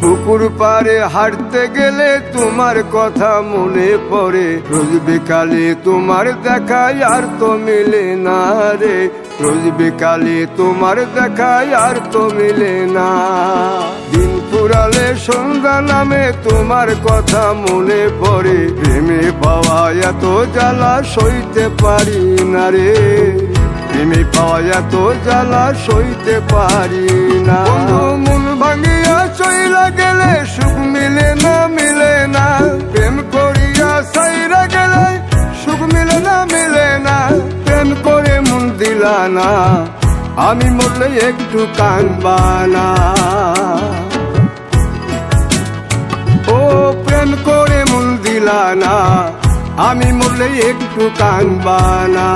পুকুর পাড়ে হাঁটতে গেলে তোমার কথা মনে পড়ে, রোজ বিকালে তোমার দেখায় আর তো মিলে না রে, রোজ বিকালে তোমার দেখায় আর তো মিলে না। দিন ফুরালে সন্ধ্যা নামে তোমার কথা মনে পড়ে, প্রেমে পাওয়া এত জ্বালা সইতে পারি না রে, প্রেমে পাওয়া এত জ্বালা সইতে পারি না। মন ভাঙিয়া চইলা গেলে সুখ মিলে না, মিলে না, প্রেম করিয়া সাইরা গেলে সুখ মিলে না, মিলে না, প্রেম করে মন দিলা না, আমি মরলে একটু কাঁদবা না। ও প্রেম করে মন দিলা না, আমি মরলে একটু কাঁদবা না।